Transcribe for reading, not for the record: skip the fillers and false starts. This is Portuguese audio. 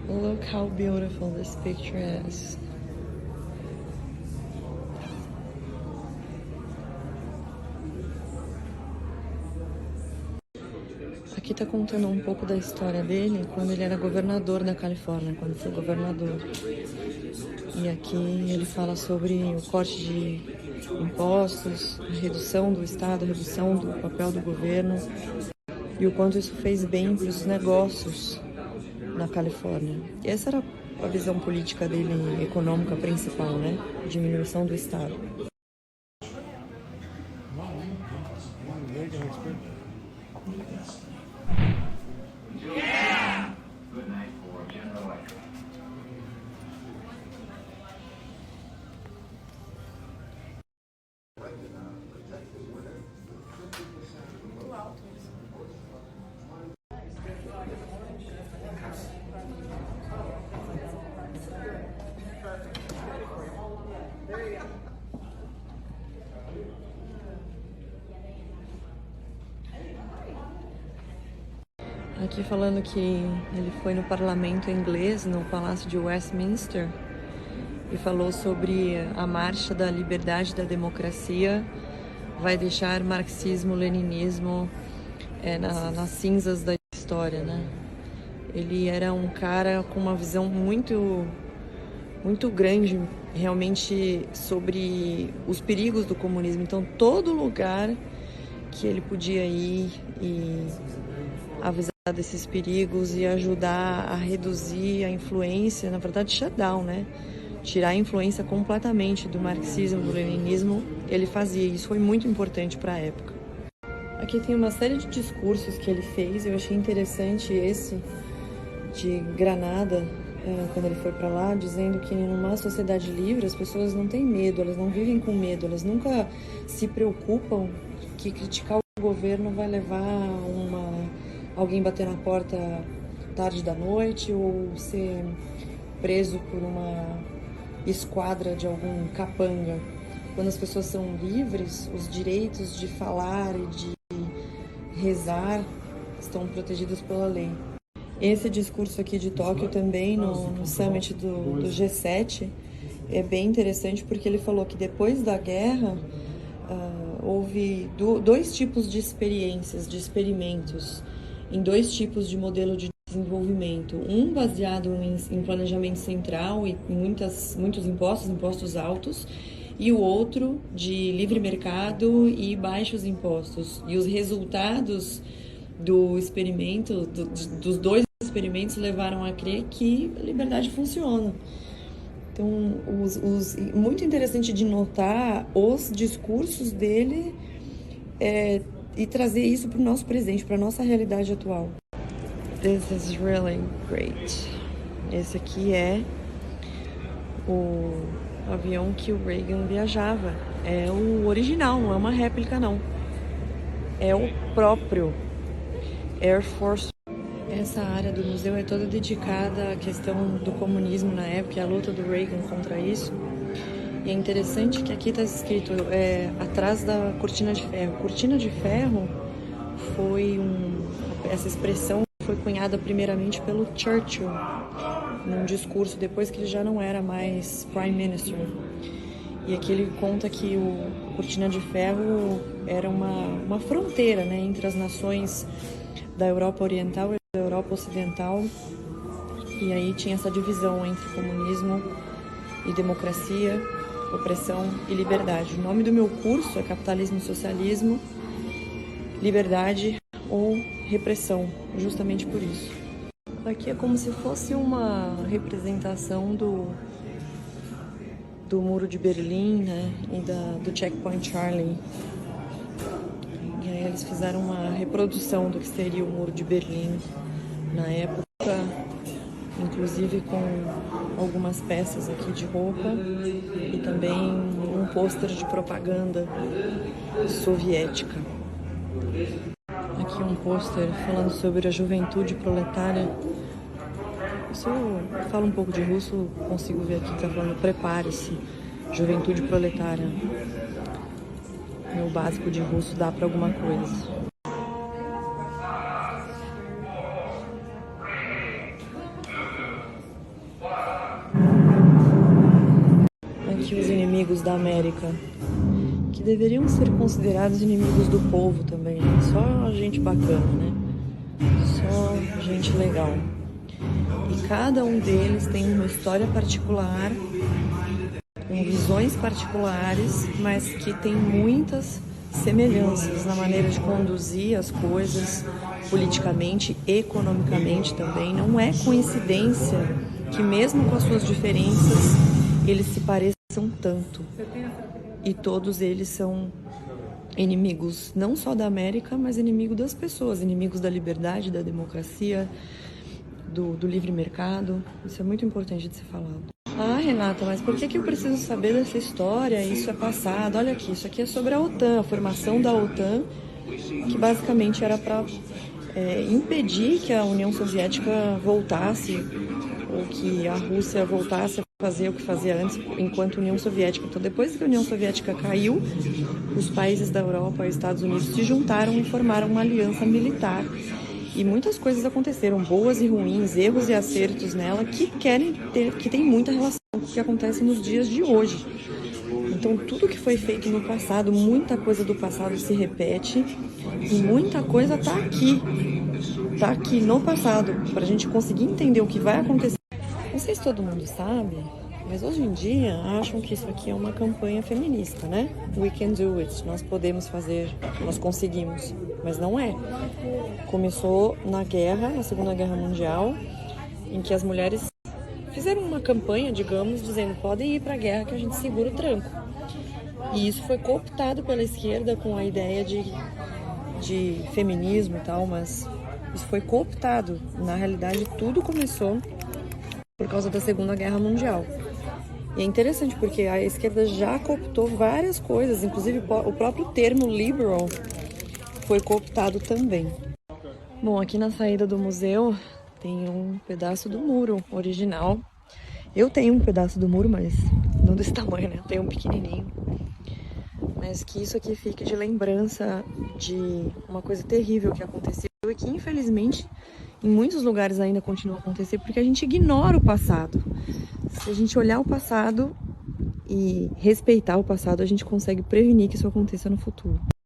Look how beautiful this picture is. Aqui tá contando um pouco da história dele quando ele era governador da Califórnia, quando foi governador. E aqui ele fala sobre o corte de impostos, a redução do Estado, a redução do papel do governo e o quanto isso fez bem para os negócios na Califórnia. E essa era a visão política dele, econômica principal, né? Diminuição do Estado. Aqui falando que ele foi no parlamento inglês, no Palácio de Westminster, e falou sobre a marcha da liberdade e da democracia vai deixar marxismo-leninismo nas cinzas da história, né? Ele era um cara com uma visão muito grande, realmente, sobre os perigos do comunismo. Então, todo lugar que ele podia ir e avisar desses perigos e ajudar a reduzir a influência, na verdade, shutdown, né? Tirar a influência completamente do marxismo, do leninismo, ele fazia. Isso foi muito importante para a época. Aqui tem uma série de discursos que ele fez. Eu achei interessante esse de Granada, quando ele foi para lá, dizendo que numa sociedade livre as pessoas não têm medo, elas não vivem com medo, elas nunca se preocupam que criticar o governo vai levar alguém bater na porta tarde da noite ou ser preso por uma esquadra de algum capanga. Quando as pessoas são livres, os direitos de falar e de rezar estão protegidos pela lei. Esse discurso aqui de Tóquio também, no summit do G7, é bem interessante porque ele falou que depois da guerra houve dois tipos de experiências, de experimentos, em dois tipos de modelo de desenvolvimento. Um baseado em planejamento central e muitos impostos altos, e o outro de livre mercado e baixos impostos. E os resultados do experimento, dos dois experimentos, levaram a crer que a liberdade funciona. Então, muito interessante de notar os discursos dele e trazer isso para o nosso presente, para a nossa realidade atual. This is really great. Esse aqui é o avião que o Reagan viajava. É o original, não é uma réplica, não. É o próprio Air Force. Essa área do museu é toda dedicada à questão do comunismo na época e à luta do Reagan contra isso. E é interessante que aqui está escrito atrás da cortina de ferro. Cortina de ferro foi essa expressão foi cunhada primeiramente pelo Churchill num discurso depois que ele já não era mais Prime Minister. E aqui ele conta que a cortina de ferro era uma fronteira, né, entre as nações da Europa Oriental e da Europa Ocidental. E aí tinha essa divisão entre comunismo e democracia, opressão e liberdade. O nome do meu curso é Capitalismo e Socialismo, Liberdade ou Repressão, justamente por isso. Aqui é como se fosse uma representação do Muro de Berlim, né, e do Checkpoint Charlie. E aí eles fizeram uma reprodução do que seria o Muro de Berlim na época, inclusive com algumas peças aqui de roupa e também um pôster de propaganda soviética. Aqui um pôster falando sobre a juventude proletária. Se eu falo um pouco de russo, consigo ver aqui que tá falando prepare-se, juventude proletária. Meu básico de russo dá para alguma coisa. inimigos da América, que deveriam ser considerados inimigos do povo também, né? Só gente bacana, né? Só gente legal. E cada um deles tem uma história particular, com visões particulares, mas que tem muitas semelhanças na maneira de conduzir as coisas politicamente, economicamente também. Não é coincidência que mesmo com as suas diferenças, eles se pareçam tanto. E todos eles são inimigos não só da América, mas inimigos das pessoas, inimigos da liberdade, da democracia, do livre mercado. Isso é muito importante de ser falado. Ah, Renata, mas por que eu preciso saber dessa história? Isso é passado. Olha aqui, isso aqui é sobre a OTAN, a formação da OTAN, que basicamente era para impedir que a União Soviética voltasse, ou que a Rússia voltasse a fazer o que fazia antes, enquanto União Soviética. Então, depois que a União Soviética caiu, os países da Europa e Estados Unidos se juntaram e formaram uma aliança militar. E muitas coisas aconteceram, boas e ruins, erros e acertos nela, que tem muita relação com o que acontece nos dias de hoje. Então, tudo que foi feito no passado, muita coisa do passado se repete e muita coisa está aqui no passado, para a gente conseguir entender o que vai acontecer. Não sei se todo mundo sabe, mas hoje em dia acham que isso aqui é uma campanha feminista, né? We can do it, nós podemos fazer, nós conseguimos, mas não é. Começou na Segunda Guerra Mundial, em que as mulheres fizeram uma campanha, digamos, dizendo podem ir para a guerra que a gente segura o tranco. E isso foi cooptado pela esquerda com a ideia de feminismo e tal, mas isso foi cooptado. Na realidade, tudo começou por causa da Segunda Guerra Mundial. E é interessante porque a esquerda já cooptou várias coisas, inclusive o próprio termo liberal foi cooptado também. Bom, aqui na saída do museu tem um pedaço do muro original. Eu tenho um pedaço do muro, mas não desse tamanho, né? Eu tenho um pequenininho. Mas que isso aqui fique de lembrança de uma coisa terrível que aconteceu e que, infelizmente, em muitos lugares ainda continua a acontecer porque a gente ignora o passado. Se a gente olhar o passado e respeitar o passado, a gente consegue prevenir que isso aconteça no futuro.